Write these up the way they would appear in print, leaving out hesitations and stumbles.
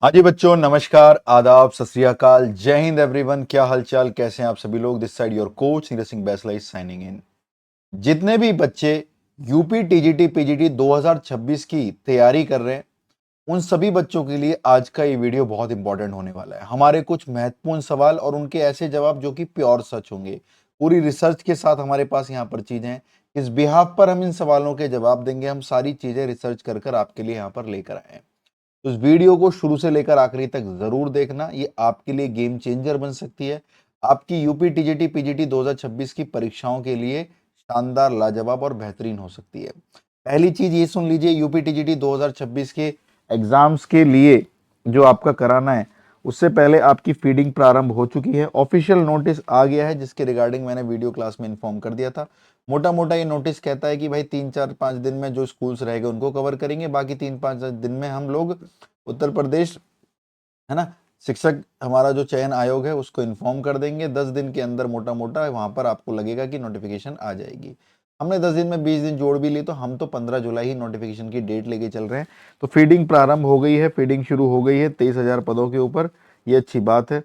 हाँ जी बच्चों, नमस्कार, आदाब, सत श्री अकाल, जय हिंद एवरीवन। क्या हालचाल, कैसे हैं आप सभी लोग। This side your coach Neeraj Singh Baisla is signing in. जितने भी बच्चे यूपी टीजीटी पीजीटी 2026 की तैयारी कर रहे हैं, उन सभी बच्चों के लिए आज का ये वीडियो बहुत इंपॉर्टेंट होने वाला है। हमारे कुछ महत्वपूर्ण सवाल और उनके ऐसे जवाब जो कि प्योर सच होंगे। पूरी रिसर्च के साथ हमारे पास यहाँ पर चीजें हैं। इस बिहाफ पर हम इन सवालों के जवाब देंगे। हम सारी चीजें रिसर्च कर कर आपके लिए यहाँ पर लेकर आए हैं। तो इस वीडियो को शुरू से लेकर आखिरी तक जरूर देखना। ये आपके लिए गेम चेंजर बन सकती है। आपकी यूपी टीजीटी पीजीटी 2026 की परीक्षाओं के लिए शानदार, लाजवाब और बेहतरीन हो सकती है। पहली चीज ये सुन लीजिए, यूपी टीजीटी 2026 के एग्जाम्स के लिए जो आपका कराना है, उससे पहले आपकी फीडिंग प्रारंभ हो चुकी है। ऑफिशियल नोटिस आ गया है, जिसके रिगार्डिंग मैंने वीडियो क्लास में इन्फॉर्म कर दिया था। मोटा मोटा ये नोटिस कहता है कि भाई 3 4 5 दिन में जो स्कूल्स रहेंगे उनको कवर करेंगे, बाकी 3 5 दिन में हम लोग उत्तर प्रदेश, है ना, शिक्षक हमारा जो चयन आयोग है उसको इन्फॉर्म कर देंगे। 10 दिन के अंदर मोटा मोटा वहां पर आपको लगेगा कि नोटिफिकेशन आ जाएगी। हमने 10 दिन में 20 दिन जोड़ भी ली, तो हम तो 15 जुलाई ही नोटिफिकेशन की डेट लेके चल रहे हैं। तो फीडिंग प्रारंभ हो गई है, फीडिंग शुरू हो गई है 23,000 पदों के ऊपर। ये अच्छी बात है।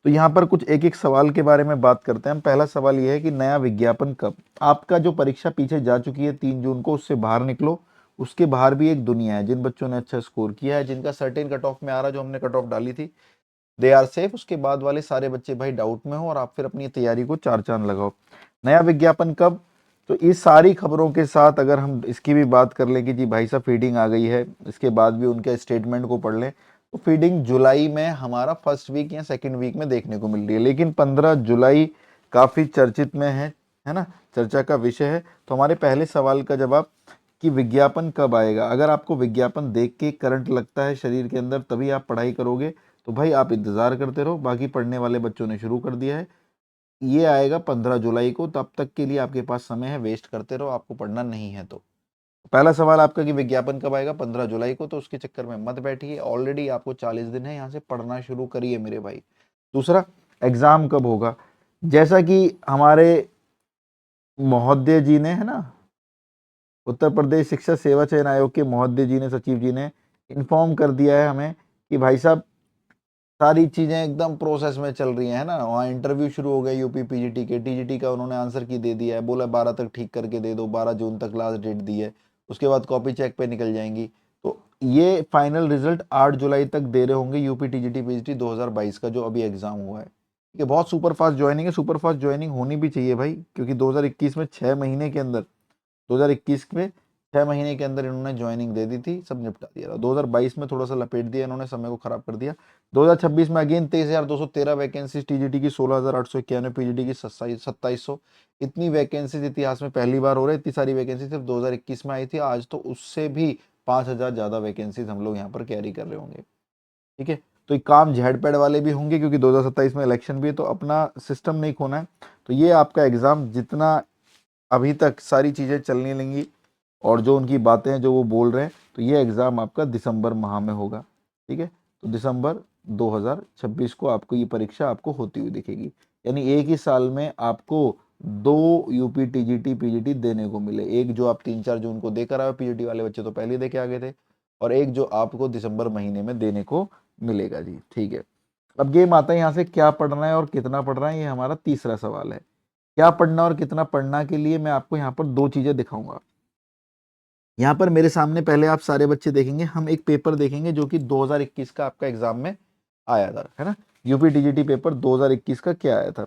तो यहाँ पर कुछ एक एक सवाल के बारे में बात करते हैं हम। पहला सवाल ये है कि नया विज्ञापन कब। आपका जो परीक्षा पीछे जा चुकी है 3 जून को, उससे बाहर निकलो। उसके बाहर भी एक दुनिया है। जिन बच्चों ने अच्छा स्कोर किया है, जिनका सर्टेन कट ऑफ में आ रहा, जो हमने कट ऑफ डाली थी, दे आर सेफ। उसके बाद वाले सारे बच्चे भाई डाउट में हो, और आप फिर अपनी तैयारी को चार चांद लगाओ। नया विज्ञापन कब। तो इस सारी खबरों के साथ अगर हम इसकी भी बात कर लें कि जी भाई साहब फीडिंग आ गई है, इसके बाद भी उनके स्टेटमेंट को पढ़ लें, तो फीडिंग जुलाई में हमारा फर्स्ट वीक या सेकंड वीक में देखने को मिल रही है। लेकिन 15 जुलाई काफी चर्चित में है ना, चर्चा का विषय है। तो हमारे पहले सवाल का जवाब कि विज्ञापन कब आएगा। अगर आपको विज्ञापन देख के करंट लगता है शरीर के अंदर, तभी आप पढ़ाई करोगे, तो भाई आप इंतजार करते रहो। बाकी पढ़ने वाले बच्चों ने शुरू कर दिया है। ये आएगा 15 जुलाई को। तब तक के लिए आपके पास समय है, वेस्ट करते रहो, आपको पढ़ना नहीं है तो। पहला सवाल आपका कि विज्ञापन कब आएगा, 15 जुलाई को। तो उसके चक्कर में मत बैठिए, ऑलरेडी आपको 40 दिन है, यहाँ से पढ़ना शुरू करिए मेरे भाई। दूसरा, एग्जाम कब होगा। जैसा कि हमारे महोदय जी ने, है ना, उत्तर प्रदेश शिक्षा सेवा चयन आयोग के महोदय जी ने, सचिव जी ने इन्फॉर्म कर दिया है हमें कि भाई साहब सारी चीजें एकदम प्रोसेस में चल रही है ना। वहाँ इंटरव्यू शुरू हो गए यूपी पीजीटी के। टीजीटी का उन्होंने आंसर की दे दिया है, बोला 12 तक ठीक करके दे दो, 12 जून तक लास्ट डेट दी है। उसके बाद कॉपी चेक पे निकल जाएंगी। तो ये फाइनल रिजल्ट 8 जुलाई तक दे रहे होंगे यूपी टीजीटी पीजीटी 2022 का, जो अभी एग्जाम हुआ है। ठीक है, बहुत सुपर फास्ट ज्वाइनिंग है। सुपर फास्ट ज्वाइनिंग होनी भी चाहिए भाई, क्योंकि 2021 में 6 महीने के अंदर, 2021 में 6 महीने के अंदर इन्होंने ज्वाइनिंग दे दी थी, सब निपटा दिया था। 2022 में थोड़ा सा लपेट दिया इन्होंने, समय को खराब कर दिया। 2026 में अगेन 23,213 वैकेंसी टीजीटी की, 16,891 पीजीटी की, 2700। इतनी वैकेंसीज इतिहास में पहली बार हो रहा है। इतनी सारी वैकेंसी सिर्फ 2021 में आई थी। आज तो उससे भी 5,000 ज्यादा वैकेंसीज हम लोग यहाँ पर कैरी कर रहे होंगे। ठीक है, तो ये काम झेड पैड वाले भी होंगे, क्योंकि 2027 में इलेक्शन भी है, तो अपना सिस्टम नहीं खोना है। तो ये आपका एग्जाम जितना अभी तक सारी चीज़ें चलने लेंगी, और जो उनकी बातें हैं जो वो बोल रहे हैं, तो ये एग्ज़ाम आपका दिसंबर माह में होगा। ठीक है, तो दिसंबर 2026 को आपको ये परीक्षा आपको होती हुई दिखेगी। यानी एक ही साल में आपको दो यूपी टीजीटी पीजीटी देने को मिले। एक जो आप 3 4 जून को देकर आए, पीजीटी वाले बच्चे तो पहले दे के आ गए थे, और एक जो आपको दिसंबर महीने में देने को मिलेगा जी। ठीक है, अब गेम आता है यहाँ से क्या पढ़ना है और कितना पढ़ना है। ये हमारा तीसरा सवाल है। क्या पढ़ना और कितना पढ़ना के लिए मैं आपको यहाँ पर दो चीजें दिखाऊंगा। यहाँ पर मेरे सामने पहले आप सारे बच्चे देखेंगे, हम एक पेपर देखेंगे जो कि 2021 का आपका एग्जाम में आया था, है ना। यूपी टीजीटी पेपर 2021 का क्या आया था,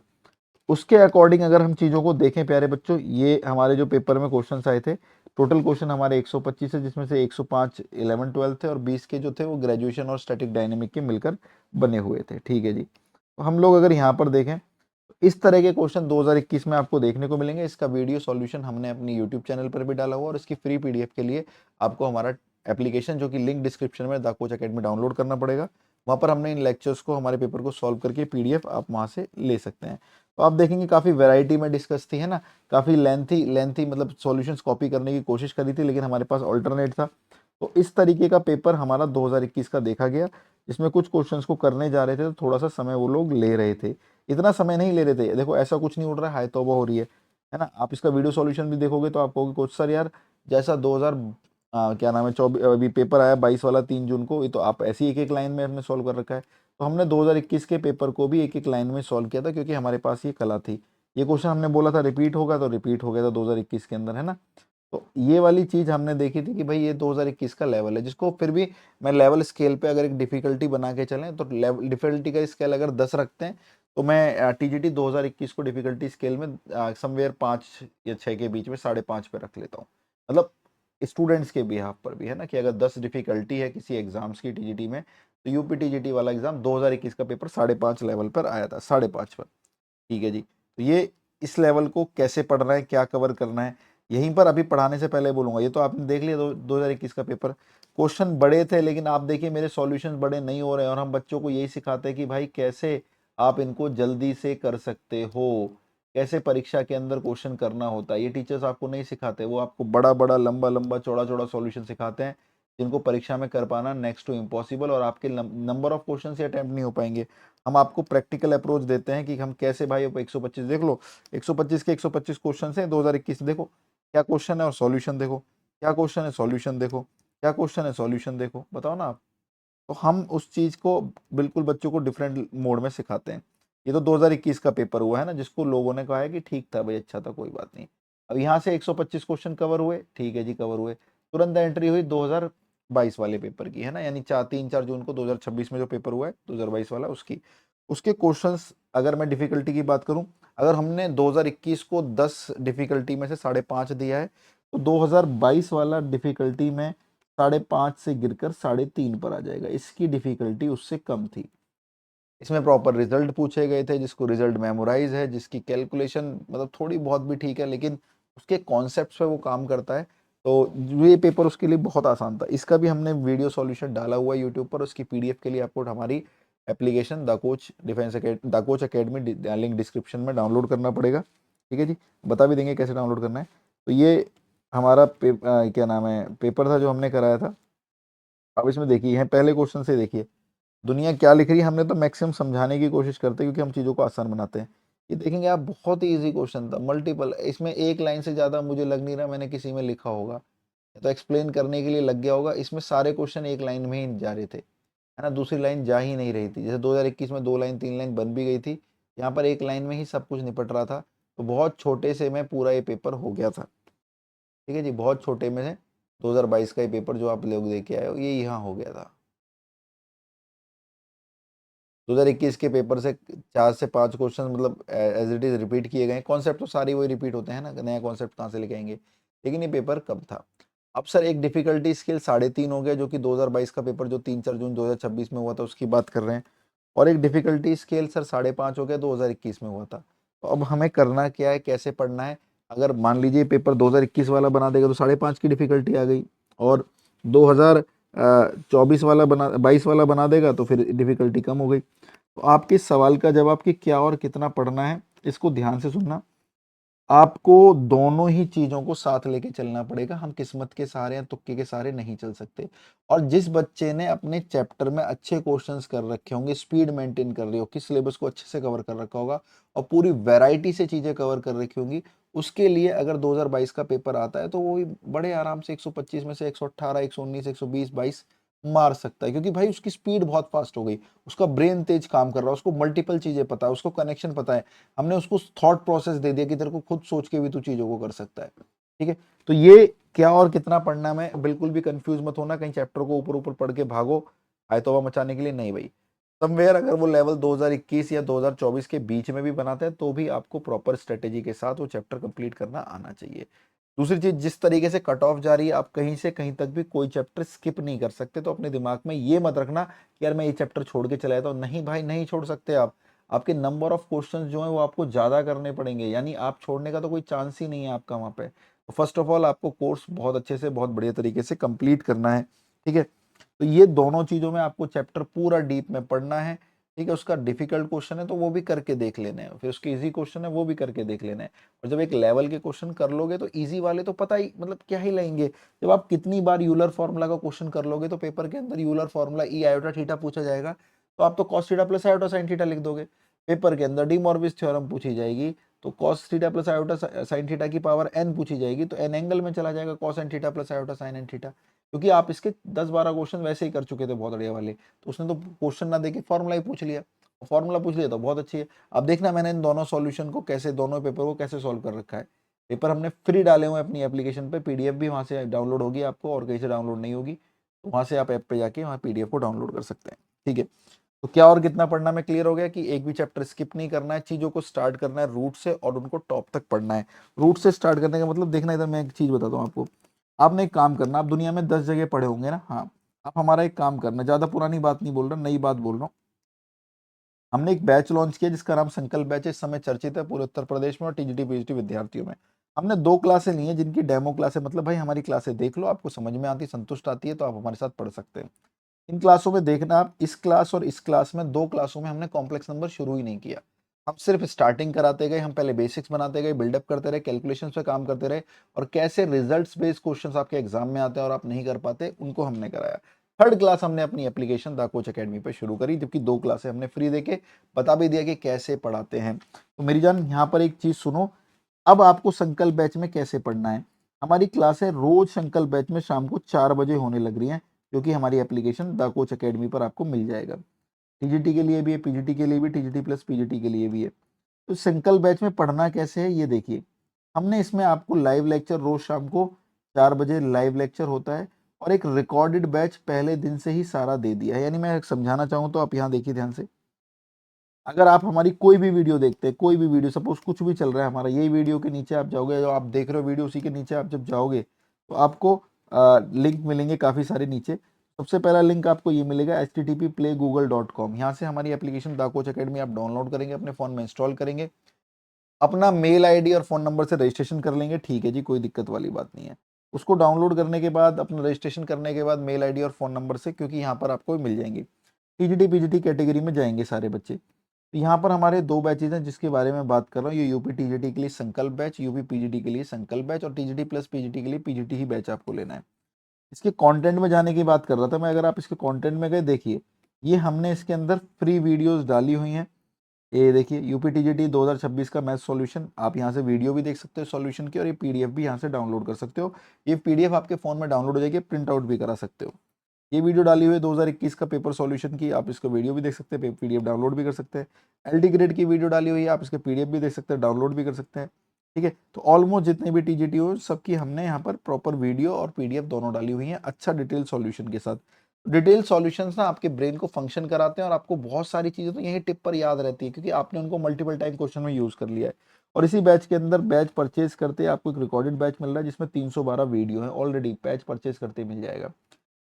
उसके अकॉर्डिंग अगर हम चीजों को देखें प्यारे बच्चों, ये हमारे जो पेपर में क्वेश्चंस आए थे, टोटल क्वेश्चन हमारे 125 है, जिसमें से 105 11 12 थे, और 20 के जो थे वो ग्रेजुएशन और स्टैटिक डायनेमिक के मिलकर बने हुए थे। ठीक है जी, तो हम लोग अगर यहाँ पर देखें, इस तरह के क्वेश्चन 2021 में आपको देखने को मिलेंगे। इसका वीडियो सॉल्यूशन हमने अपनी यूट्यूब चैनल पर भी डाला हुआ, और इसकी फ्री पीडीएफ के लिए आपको हमारा एप्लीकेशन, जो कि लिंक डिस्क्रिप्शन में, द कोच अकेडमी, डाउनलोड करना पड़ेगा। वहाँ पर हमने इन लेक्चर्स को, हमारे पेपर को सॉल्व करके पीडीएफ आप वहाँ से ले सकते हैं। तो आप देखेंगे काफ़ी वैरायटी में डिस्कस थी, है ना। काफ़ी लेंथी लेंथी मतलब सॉल्यूशंस कॉपी करने की कोशिश करी थी, लेकिन हमारे पास ऑल्टरनेट था। तो इस तरीके का पेपर हमारा 2021 का देखा गया, जिसमें कुछ क्वेश्चंस को करने जा रहे थे तो थोड़ा सा समय वो लोग ले रहे थे। इतना समय नहीं ले रहे थे। देखो ऐसा कुछ नहीं उड़ रहा है, हाय तौबा हो रही है ना। आप इसका वीडियो सॉल्यूशन भी देखोगे तो आप कहोगे कोच सर यार, जैसा क्या नाम है, 24 अभी पेपर आया 22 वाला 3 जून को, ये तो आप ऐसी एक एक लाइन में हमने सॉल्व कर रखा है। तो हमने 2021 के पेपर को भी एक एक लाइन में सॉल्व किया था, क्योंकि हमारे पास ये कला थी। ये क्वेश्चन हमने बोला था रिपीट होगा, तो रिपीट हो गया था 2021 के अंदर, है ना। तो ये वाली चीज़ हमने देखी थी कि भाई ये 2021 का लेवल है, जिसको फिर भी मैं लेवल स्केल पे अगर एक डिफिकल्टी बना के चलें, तो लेवल डिफिकल्टी का स्केल अगर 10 रखते हैं, तो मैं टीजीटी 2021 को डिफिकल्टी स्केल में समवेयर 5 या 6 के बीच में 5.5 पे रख लेता हूँ। मतलब स्टूडेंट्स के बिहाफ पर भी, है ना, कि अगर 10 डिफिकल्टी है किसी एग्जाम्स की टीजीटी में, तो यूपी टीजीटी वाला एग्जाम 2021 का पेपर 5.5 लेवल पर आया था, 5.5 पर। ठीक है जी। तो ये इस लेवल को कैसे पढ़ना है, क्या कवर करना है, यहीं पर अभी पढ़ाने से पहले बोलूंगा। ये तो आपने देख लिया 2021 का पेपर, क्वेश्चन बड़े थे, लेकिन आप देखिए मेरे सॉल्यूशंस बड़े नहीं हो रहे हैं, और हम बच्चों को यही सिखाते हैं कि भाई कैसे आप इनको जल्दी से कर सकते हो, कैसे परीक्षा के अंदर क्वेश्चन करना होता है। ये टीचर्स आपको नहीं सिखाते, वो आपको बड़ा बड़ा लंबा लंबा चौड़ा चौड़ा सॉल्यूशन सिखाते हैं, जिनको परीक्षा में कर पाना नेक्स्ट टू इम्पॉसिबल, और आपके नंबर ऑफ क्वेश्चन से अटेम्प्ट नहीं हो पाएंगे। हम आपको प्रैक्टिकल अप्रोच देते हैं कि हम कैसे, भाई 125 देख लो, 125 के 125 क्वेश्चन है 2021, देखो क्या क्वेश्चन है और सॉल्यूशन देखो, क्या क्वेश्चन है सॉल्यूशन देखो, क्या क्वेश्चन है सॉल्यूशन देखो, बताओ ना आप। तो हम उस चीज को बिल्कुल बच्चों को डिफरेंट मोड में सिखाते हैं। ये तो 2021 का पेपर हुआ है ना, जिसको लोगों ने कहा है कि ठीक था भाई, अच्छा था, कोई बात नहीं। अब यहाँ से 125 क्वेश्चन कवर हुए, ठीक है जी, कवर हुए। तुरंत एंट्री हुई 2022 वाले पेपर की, है ना, यानी 3-4 जून को 2026 में जो पेपर हुआ है 2022 वाला, उसकी उसके क्वेश्चंस अगर मैं डिफिकल्टी की बात करूं, अगर हमने 2021 को 10 डिफिकल्टी में से 5.5 दिया है, तो 2022 वाला डिफिकल्टी में 5.5 से गिरकर 3.5 पर आ जाएगा। इसकी डिफिकल्टी उससे कम थी। इसमें प्रॉपर रिजल्ट पूछे गए थे, जिसको रिजल्ट मेमोराइज है, जिसकी कैलकुलेशन मतलब थोड़ी बहुत भी ठीक है, लेकिन उसके कॉन्सेप्ट पे वो काम करता है। तो ये पेपर उसके लिए बहुत आसान था। इसका भी हमने वीडियो सॉल्यूशन डाला हुआ है यूट्यूब पर, उसकी पीडीएफ के लिए आपको हमारी application the coach academy link description में डाउनलोड करना पड़ेगा। ठीक है जी, बता भी देंगे कैसे डाउनलोड करना है। तो ये हमारा क्या नाम है, पेपर था जो हमने कराया था। अब इसमें देखिए, है पहले क्वेश्चन से देखिए, दुनिया क्या लिख रही है। हमने तो मैक्सिमम समझाने की कोशिश करते हैं, क्योंकि हम चीज़ों को आसान बनाते हैं। ये देखेंगे आप, बहुत ही इजी क्वेश्चन था, मल्टीपल, इसमें एक लाइन से ज़्यादा मुझे लग नहीं रहा मैंने किसी में लिखा होगा, तो एक्सप्लेन करने के लिए लग गया होगा। इसमें सारे क्वेश्चन एक लाइन में ही जा रहे थे, है ना, दूसरी लाइन जा ही नहीं रही थी। जैसे 2021 में 2 लाइन 3 लाइन बन भी गई थी, यहाँ पर एक लाइन में ही सब कुछ निपट रहा था। तो बहुत छोटे से में पूरा ये पेपर हो गया था। ठीक है जी, बहुत छोटे में से 2022 का ये पेपर जो आप लोग दे के आए हो, ये यहाँ हो गया था। 2021 के पेपर से 4 से 5 क्वेश्चन मतलब एज इट इज रिपीट किए गए। कॉन्सेप्ट तो सारे वही रिपीट होते हैं ना, नया कॉन्सेप्ट कहाँ से लेके आएंगे। लेकिन ये पेपर कब था। अब सर एक डिफिकल्टी स्केल 3.5 हो गया, जो कि 2022 का पेपर जो 3-4 जून 2026 में हुआ था उसकी बात कर रहे हैं। और एक डिफिकल्टी स्केल सर 5.5 हो गया, 2021 में हुआ था। तो अब हमें करना क्या है, कैसे पढ़ना है। अगर मान लीजिए पेपर 2021 वाला बना देगा, तो 5.5 की डिफिकल्टी आ गई, और 2024 वाला बना 22 वाला बना देगा, तो फिर डिफिकल्टी कम हो गई। तो आपके सवाल का जवाब कि क्या और कितना पढ़ना है, इसको ध्यान से सुनना। आपको दोनों ही चीजों को साथ लेके चलना पड़ेगा। हम किस्मत के सहारे या तुक्के के सहारे नहीं चल सकते। और जिस बच्चे ने अपने चैप्टर में अच्छे क्वेश्चंस कर रखे होंगे, स्पीड मेंटेन कर रही होगी, सिलेबस को अच्छे से कवर कर रखा होगा, और पूरी वैरायटी से चीजें कवर कर रखी होंगी, उसके लिए अगर 2022 का पेपर आता है, तो वो भी बड़े आराम से 125 में से 118, 119, 120, 22 मार सकता है, क्योंकि भाई उसकी स्पीड बहुत फास्ट हो गई। उसका ब्रेन तेज काम कर रहा है, उसको मल्टीपल चीजें पता है, उसको कनेक्शन पता है। हमने उसको थॉट प्रोसेस दे दिया कि तेरे को खुद सोच के भी तू चीजों को कर सकता है। ठीक है। तो ये क्या और कितना पढ़ना में बिल्कुल भी कंफ्यूज मत होना, कहीं चैप्टर को ऊपर ऊपर पढ़ के भागो आए तौबा मचाने के लिए, नहीं भाई। समवेयर अगर वो लेवल 2021 या 2024 के बीच में भी बनाते हैं, तो भी आपको प्रॉपर स्ट्रेटेजी के साथ वो चैप्टर कंप्लीट करना आना चाहिए। दूसरी चीज, जिस तरीके से कट ऑफ जा रही है, आप कहीं से कहीं तक भी कोई चैप्टर स्किप नहीं कर सकते। तो अपने दिमाग में ये मत रखना कि यार मैं ये चैप्टर छोड़ के चला जाता हूँ, नहीं भाई, नहीं छोड़ सकते आप। आपके नंबर ऑफ क्वेश्चंस जो है वो आपको ज़्यादा करने पड़ेंगे, यानी आप छोड़ने का तो कोई चांस ही नहीं है आपका वहाँ पे। तो फर्स्ट ऑफ ऑल आपको कोर्स बहुत अच्छे से, बहुत बढ़िया तरीके से कंप्लीट करना है। ठीक है। तो ये दोनों चीज़ों में आपको चैप्टर पूरा डीप में पढ़ना है। ठीक है। उसका डिफिकल्ट क्वेश्चन है तो वो भी करके देख लेने हैं, फिर उसके इजी क्वेश्चन है वो भी करके देख लेने हैं। और जब एक लेवल के क्वेश्चन कर लोगे, तो इजी वाले तो पता ही, मतलब क्या ही लेंगे। जब आप कितनी बार यूलर फॉर्मूला का क्वेश्चन कर लोगे, तो पेपर के अंदर यूलर फॉर्मूला ई आयोटा थीटा पूछा जाएगा, तो आप तो cos theta plus iota sine theta लिख दोगे। पेपर के अंदर डी मॉर्विस थ्योरम पूछी जाएगी, तो cos theta plus iota sine theta की पावर n पूछी जाएगी तो n एंगल में चला जाएगा cos n theta plus iota sine n theta, क्योंकि आप इसके 10-12 क्वेश्चन वैसे ही कर चुके थे बहुत बढ़िया वाले, तो उसने तो क्वेश्चन ना देके फॉर्मूला ही पूछ लिया, फॉर्मूला पूछ लिया तो बहुत अच्छी है। अब देखना मैंने इन दोनों सॉल्यूशन को कैसे, दोनों पेपर को कैसे सॉल्व कर रखा है। पेपर हमने फ्री डाले हुए अपनी एप्लीकेशन पे, पीडीएफ भी वहां से डाउनलोड होगी आपको, और कहीं से डाउनलोड नहीं होगी, तो वहां से आप ऐप पे जाके वहाँ पीडीएफ को डाउनलोड कर सकते हैं। ठीक है, तो क्या और कितना पढ़ना में क्लियर हो गया कि एक भी चैप्टर स्किप नहीं करना है, चीजों को स्टार्ट करना है रूट से और उनको टॉप तक पढ़ना है। रूट से स्टार्ट करने का मतलब देखना, इधर मैं एक चीज बताता हूँ आपको, आपने एक काम करना, आप दुनिया में 10 जगह पढ़े होंगे ना, हाँ, आप हमारा एक काम करना, ज्यादा पुरानी बात नहीं बोल रहा, नई बात बोल रहा हूँ। हमने एक बैच लॉन्च किया जिसका नाम संकल्प बैच है, इस समय चर्चित है पूरे उत्तर प्रदेश में और टीजीटी पीजीटी विद्यार्थियों में। हमने 2 क्लासें ली हैं जिनकी डेमो क्लास है, मतलब भाई हमारी क्लासें देख लो, आपको समझ में आती, संतुष्ट आती है तो आप हमारे साथ पढ़ सकते हैं। इन क्लासों में देखना आप, इस क्लास और इस क्लास में 2 क्लासों में हमने कॉम्प्लेक्स नंबर शुरू ही नहीं किया, हम सिर्फ स्टार्टिंग कराते गए, हम पहले बेसिक्स बनाते गए, बिल्डअप करते रहे, कैलकुलेशन पे काम करते रहे, और कैसे रिजल्ट्स बेस्ड क्वेश्चंस आपके एग्जाम में आते हैं और आप नहीं कर पाते उनको हमने कराया। थर्ड क्लास हमने अपनी एप्लीकेशन द कोच अकेडमी पे शुरू करी, जबकि 2 क्लासें हमने फ्री देके बता भी दिया कि कैसे पढ़ाते हैं। तो मेरी जान यहाँ पर एक चीज सुनो, अब आपको संकल्प बैच में कैसे पढ़ना है। हमारी क्लासें रोज संकल्प बैच में शाम को 4 बजे होने लग रही हैं, क्योंकि हमारी एप्लीकेशन द कोच अकेडमी पर आपको मिल जाएगा। टीजीटी के लिए भी है, पीजीटी के लिए भी, टीजीटी प्लस पीजीटी के लिए भी है। तो संकल्प बैच में पढ़ना कैसे है ये देखिए, हमने इसमें आपको लाइव लेक्चर, रोज शाम को 4 बजे लाइव लेक्चर होता है, और एक रिकॉर्डेड बैच पहले दिन से ही सारा दे दिया है। यानी मैं समझाना चाहूँ तो आप यहाँ देखिए ध्यान से, अगर आप हमारी कोई भी वीडियो देखते हैं, कोई भी वीडियो, सपोज कुछ भी चल रहा है हमारा, यही वीडियो के नीचे आप जाओगे, जो आप देख रहे हो वीडियो उसी के नीचे आप जब जाओगे तो आपको लिंक मिलेंगे काफ़ी सारे नीचे। सबसे पहला लिंक आपको ये मिलेगा http://playgoogle.com, यहाँ से हमारी एप्लीकेशन द कोच अकेडमी आप डाउनलोड करेंगे, अपने फ़ोन में इंस्टॉल करेंगे, अपना मेल आईडी और फ़ोन नंबर से रजिस्ट्रेशन कर लेंगे, ठीक है जी, कोई दिक्कत वाली बात नहीं है। उसको डाउनलोड करने के बाद, अपना रजिस्ट्रेशन करने के बाद मेल आईडी और फ़ोन नंबर से, क्योंकि यहाँ पर आपको मिल जाएंगे, टीजीटी पीजीटी कैटेगरी में जाएंगे सारे बच्चे। तो यहाँ पर हमारे 2 बैचेज हैं जिसके बारे में बात कर रहा हूँ, ये यूपी टीजीटी के लिए संकल्प बैच, यूपी पीजीटी के लिए संकल्प बैच, और टीजीटी प्लस पीजीटी के लिए पीजीटी ही बैच आपको लेना है। इसके कंटेंट में जाने की बात कर रहा था मैं, अगर आप इसके कंटेंट में गए देखिए, ये हमने इसके अंदर फ्री वीडियोस डाली हुई हैं। ये देखिए यूपी टीजीटी 2026 का मैथ सॉल्यूशन, आप यहाँ से वीडियो भी देख सकते हो सॉल्यूशन की, और ये पीडीएफ भी यहाँ से डाउनलोड कर सकते हो। ये पीडीएफ आपके फ़ोन में डाउनलोड हो जाएगी, प्रिंट आउट भी करा सकते हो। ये वीडियो डाली हुई है 2021 का पेपर सॉल्यूशन की, आप इसको वीडियो भी देख सकते हैं, पीडीएफ डाउनलोड भी कर सकते हैं। एलडी ग्रेड की वीडियो डाली हुई है, आप इसके पीडीएफ भी देख सकते हैं, डाउनलोड भी कर सकते हैं। ठीक है, तो ऑलमोस्ट जितने भी टीजीटी हो सबकी हमने यहाँ पर प्रॉपर वीडियो और पीडीएफ दोनों डाली हुई है, अच्छा डिटेल सॉल्यूशन के साथ। डिटेल सॉल्यूशंस ना आपके ब्रेन को फंक्शन कराते हैं, और आपको बहुत सारी चीज़ें तो यही टिप पर याद रहती है, क्योंकि आपने उनको मल्टीपल टाइम क्वेश्चन में यूज़ कर लिया है। और इसी बैच के अंदर, बैच परचेज करते आपको एक रिकॉर्डेड बैच मिल रहा है जिसमें 312 वीडियो है ऑलरेडी, बैच परचेज करते मिल जाएगा।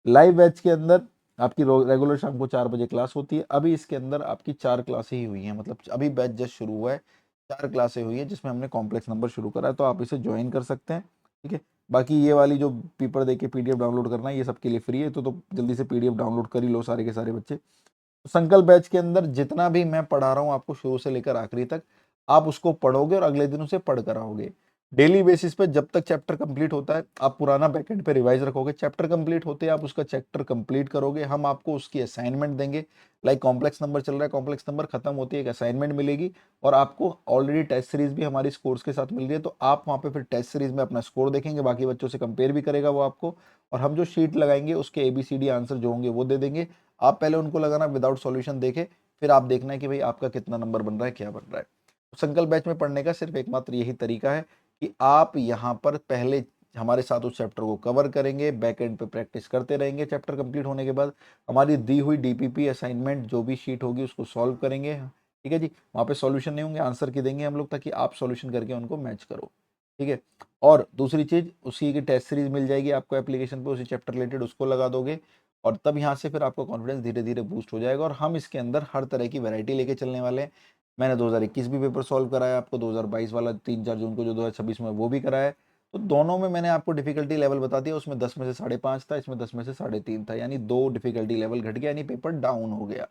लाइव बैच के अंदर आपकी रेगुलर शाम को 4 बजे क्लास होती है, अभी इसके अंदर आपकी 4 क्लासें ही हुई हैं, मतलब अभी बैच जस्ट शुरू हुआ है, 4 क्लासें हुई है जिसमें हमने कॉम्प्लेक्स नंबर शुरू करा है, तो आप इसे ज्वाइन कर सकते हैं। ठीक है, बाकी ये वाली जो पेपर देके पीडीएफ डाउनलोड करना है ये सबके लिए फ्री है, तो जल्दी से पीडीएफ डाउनलोड कर ही लो सारे के सारे बच्चे। तो संकल्प बैच के अंदर जितना भी मैं पढ़ा रहा हूँ आपको शुरू से लेकर आखिरी तक, आप उसको पढ़ोगे और अगले दिन उसे पढ़ कर आओगे। डेली बेसिस पे जब तक चैप्टर कंप्लीट होता है आप पुराना बैकएंड पे रिवाइज रखोगे, चैप्टर कंप्लीट होते हैं आप उसका चैप्टर कंप्लीट करोगे, हम आपको उसकी असाइनमेंट देंगे। लाइक कॉम्प्लेक्स नंबर चल रहा है, कॉम्प्लेक्स नंबर खत्म होती है एक असाइनमेंट मिलेगी, और आपको ऑलरेडी टेस्ट सीरीज भी हमारी स्कोर्स के साथ मिल रही है, तो आप वहाँ पे फिर टेस्ट सीरीज में अपना स्कोर देखेंगे, बाकी बच्चों से कंपेयर भी करेगा वो आपको, और हम जो शीट लगाएंगे उसके ABCD आंसर जो होंगे वो दे देंगे। आप पहले उनको लगाना विदाउट सॉल्यूशन देखे, फिर आप देखना है कि भाई आपका कितना नंबर बन रहा है, क्या बन रहा है। तो संकल्प बैच में पढ़ने का सिर्फ एकमात्र यही तरीका है कि आप यहाँ पर पहले हमारे साथ उस चैप्टर को कवर करेंगे, बैक एंड पे प्रैक्टिस करते रहेंगे, चैप्टर कंप्लीट होने के बाद हमारी दी हुई DPP असाइनमेंट जो भी शीट होगी उसको सॉल्व करेंगे। ठीक है जी, वहाँ पे सॉल्यूशन नहीं होंगे, आंसर की देंगे हम लोग, ताकि आप सॉल्यूशन करके उनको मैच करो। ठीक है, और दूसरी चीज़, उसी की टेस्ट सीरीज मिल जाएगी आपको एप्लीकेशन पे, उसी चैप्टर रिलेटेड उसको लगा दोगे, और तब यहाँ से फिर आपका कॉन्फिडेंस धीरे धीरे बूस्ट हो जाएगा, और हम इसके अंदर हर तरह की वैरायटी लेके चलने वाले हैं। मैंने 2021 भी पेपर सॉल्व कराया आपको, 2022 वाला 3-4 जून को जो 2026 में वो भी कराया है। तो दोनों में मैंने आपको डिफिकल्टी लेवल बता दिया, उसमें 10 में से 5.5 था, इसमें 10 में से 3.5 था, यानी 2 डिफिकल्टी लेवल घट गया, यानी पेपर डाउन हो गया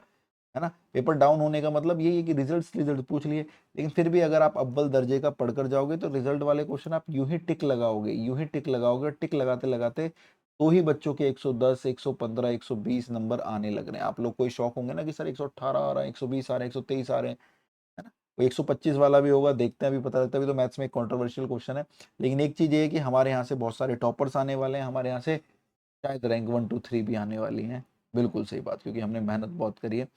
है ना। पेपर डाउन होने का मतलब यही है कि रिजल्ट रिजल्ट पूछ लिए, लेकिन फिर भी अगर आप अव्वल दर्जे का पढ़कर जाओगे तो रिजल्ट वाले क्वेश्चन आप यूं ही टिक लगाओगे, यूं ही टिक लगाओगे, टिक लगाते लगाते तो ही बच्चों के 110, 115, 120 नंबर आने लग रहे हैं। आप लोग को शौक होंगे ना कि सर 118 आ रहा है, 120 आ रहे हैं, 123 आ रहे हैं, है ना। कोई 125 वाला भी होगा, देखते हैं, अभी पता लगता है। अभी तो मैथ्स में एक कंट्रोवर्शियल क्वेश्चन है, लेकिन एक चीज़ ये है कि हमारे यहाँ से बहुत सारे टॉपर्स आने वाले हैं, हमारे यहाँ से शायद रैंक 1 2 3 भी आने वाली हैं। बिल्कुल सही बात, क्योंकि हमने मेहनत बहुत करी है।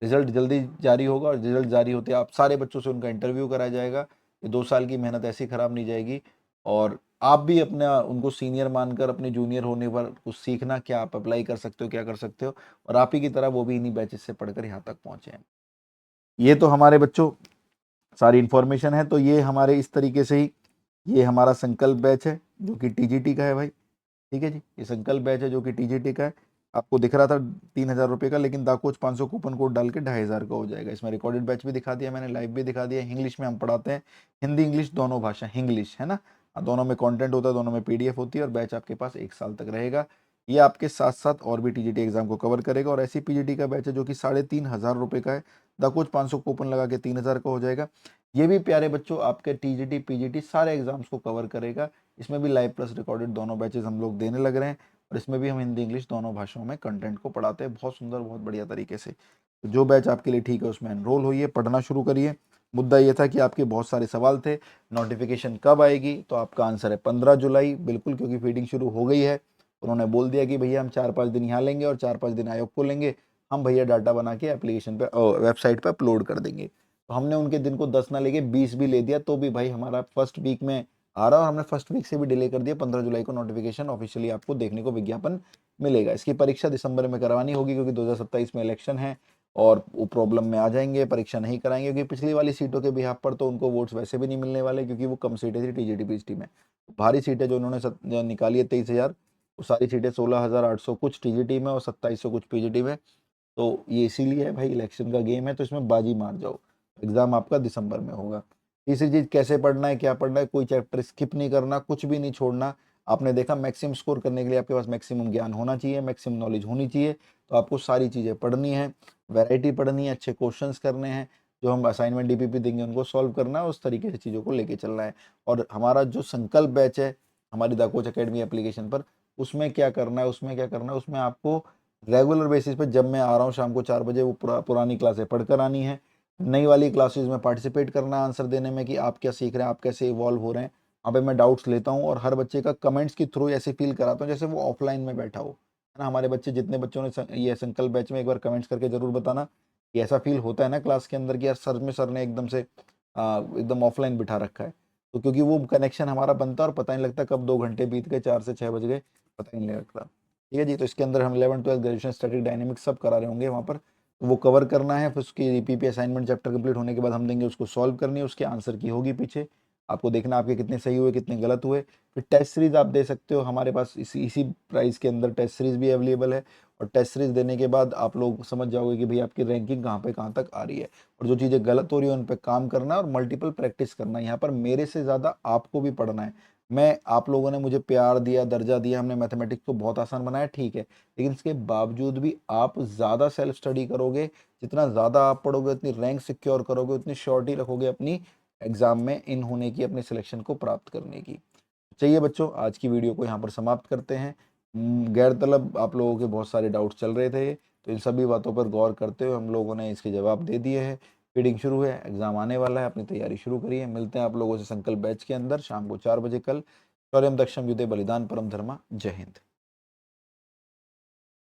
रिजल्ट जल्दी जारी होगा, और रिजल्ट जारी होते आप सारे बच्चों से उनका इंटरव्यू कराया जाएगा। ये 2 साल की मेहनत ऐसी खराब नहीं जाएगी, और आप भी अपना उनको सीनियर मानकर अपने जूनियर होने पर कुछ सीखना, क्या आप अप्लाई कर सकते हो, क्या कर सकते हो, और आप ही की तरह वो भी इन्हीं बैचेस से पढ़कर यहाँ तक पहुँचे हैं। ये तो हमारे बच्चों सारी इन्फॉर्मेशन है। तो ये हमारे इस तरीके से ही ये हमारा संकल्प बैच है, जो कि टीजीटी का है भाई। ठीक है जी, ये संकल्प बैच है जो कि टीजीटी का है। आपको दिख रहा था 3,000 रुपये का, लेकिन दाकोच 500 कूपन कोड डाल के 2,500 का हो जाएगा। इसमें रिकॉर्डेड बैच भी दिखा दिया मैंने, लाइव भी दिखा दिया। इंग्लिश में हम पढ़ाते हैं, हिंदी इंग्लिश दोनों भाषा, इंग्लिश है ना, दोनों में कंटेंट होता है, दोनों में पीडीएफ होती है, और बैच आपके पास 1 साल तक रहेगा। ये आपके साथ साथ और भी टीजीटी एग्जाम को कवर करेगा। और ऐसी पीजीटी का बैच है जो कि 3,500 रुपये का है, दाकोच 500 कूपन लगा के 3,000 का हो जाएगा। ये भी प्यारे बच्चों आपके टीजीटी पीजीटी सारे एग्जाम्स को कवर करेगा। इसमें भी लाइव प्लस रिकॉर्डेड दोनों बैचेस हम लोग देने लग रहे हैं, और इसमें भी हम हिंदी इंग्लिश दोनों भाषाओं में कंटेंट को पढ़ाते हैं, बहुत सुंदर, बहुत बढ़िया तरीके से। तो जो बैच आपके लिए ठीक है उसमें एनरोल होइए, पढ़ना शुरू करिए। मुद्दा ये था कि आपके बहुत सारे सवाल थे, नोटिफिकेशन कब आएगी, तो आपका आंसर है 15 जुलाई, बिल्कुल, क्योंकि फीडिंग शुरू हो गई है। उन्होंने बोल दिया कि भैया हम 4-5 दिन यहाँ लेंगे और 4-5 दिन आयोग को लेंगे, हम भैया डाटा बना के एप्लीकेशन पे वेबसाइट पे अपलोड कर देंगे। तो हमने उनके दिन को 10 ना लेके 20 भी ले दिया, तो भी भाई हमारा फर्स्ट वीक में आ रहा, और हमने फर्स्ट वीक से भी डिले कर दिया। 15 जुलाई को नोटिफिकेशन ऑफिशियली आपको देखने को विज्ञापन मिलेगा। इसकी परीक्षा दिसंबर में करवानी होगी, क्योंकि 2027 में इलेक्शन है, और वो प्रॉब्लम में आ जाएंगे, परीक्षा नहीं कराएंगे, क्योंकि पिछली वाली सीटों के बिहाफ पर तो उनको वोट्स वैसे भी नहीं मिलने वाले, क्योंकि वो कम सीटें थी टीजीटी पीजीटी में। भारी सीटें जो उन्होंने जो निकाली है 23,000, वो सारी सीटें 16,800 कुछ टीजीटी में और 2700 कुछ पीजीटी में। तो ये इसीलिए है भाई, इलेक्शन का गेम है, तो इसमें बाजी मार जाओ। एग्जाम आपका दिसंबर में होगा। तीसरी चीज, कैसे पढ़ना है, क्या पढ़ना है, कोई चैप्टर स्किप नहीं करना, कुछ भी नहीं छोड़ना। आपने देखा मैक्सिमम स्कोर करने के लिए आपके पास मैक्सिमम ज्ञान होना चाहिए, मैक्सिमम नॉलेज होनी चाहिए। तो आपको सारी चीजें पढ़नी है, वैरायटी पढ़नी है, अच्छे क्वेश्चंस करने हैं, जो हम असाइनमेंट डीपीपी देंगे उनको सॉल्व करना है, उस तरीके से चीज़ों को लेके चलना है। और हमारा जो संकल्प बैच है हमारी द कोच अकेडमी एप्लीकेशन पर, उसमें क्या करना है, उसमें क्या करना है, उसमें आपको रेगुलर बेसिस पे जब मैं आ रहा हूँ शाम को 4 बजे, वो पुरानी क्लासें पढ़कर आनी है, नई वाली क्लासेस में पार्टिसिपेट करना है आंसर देने में, कि आप क्या सीख रहे हैं, आप कैसे इवॉल्व हो रहे हैं। वहाँ पे मैं डाउट्स लेता हूँ, और हर बच्चे का कमेंट्स के थ्रू ऐसे फील कराता हूँ जैसे वो ऑफलाइन में बैठा हो, है ना। हमारे बच्चे जितने बच्चों ने ये संकल्प बैच में, एक बार कमेंट्स करके जरूर बताना कि ऐसा फील होता है ना क्लास के अंदर, कि यार सर ने एकदम से एकदम ऑफलाइन बिठा रखा है। तो क्योंकि वो कनेक्शन हमारा बनता है, और पता नहीं लगता कब 2 घंटे बीत गए, 4 से 6 बज गए, पता ही नहीं लगता। ठीक है जी, तो इसके अंदर हम 11th 12th graduation static dynamics सब करा रहे होंगे वहाँ पर, तो वो कवर करना है। फिर उसकी ईपीपी असाइनमेंट चैप्टर कंप्लीट होने के बाद हम देंगे, उसको सॉल्व करनी है, उसके आंसर की होगी पीछे, आपको देखना आपके कितने सही हुए, कितने गलत हुए। फिर टेस्ट सीरीज आप दे सकते हो, हमारे पास इसी प्राइस के अंदर टेस्ट सीरीज भी अवेलेबल है। और टेस्ट सीरीज देने के बाद आप लोग समझ जाओगे कि भाई आपकी रैंकिंग कहाँ पे कहाँ तक आ रही है, और जो चीज़ें गलत हो रही है उन पर काम करना है, और मल्टीपल प्रैक्टिस करना है। यहाँ पर मेरे से ज़्यादा आपको भी पढ़ना है। मैं आप लोगों ने मुझे प्यार दिया, दर्जा दिया, हमने मैथमेटिक्स को बहुत आसान बनाया, ठीक है, लेकिन इसके बावजूद भी आप ज़्यादा सेल्फ स्टडी करोगे, जितना ज़्यादा आप पढ़ोगे उतनी रैंक सिक्योर करोगे, उतनी श्योरिटी रखोगे अपनी एग्जाम में इन होने की, अपने सिलेक्शन को प्राप्त करने की। चलिए बच्चों, आज की वीडियो को यहाँ पर समाप्त करते हैं। गैरतलब आप लोगों के बहुत सारे डाउट्स चल रहे थे, तो इन सभी बातों पर गौर करते हुए हम लोगों ने इसके जवाब दे दिए हैं। फीडिंग शुरू है, एग्जाम आने वाला है, अपनी तैयारी शुरू करिए। मिलते हैं आप लोगों से संकल्प बैच के अंदर शाम को 4 बजे कल। शौर्यम दक्षम युद्धे बलिदान परम धर्मा। जय हिंद।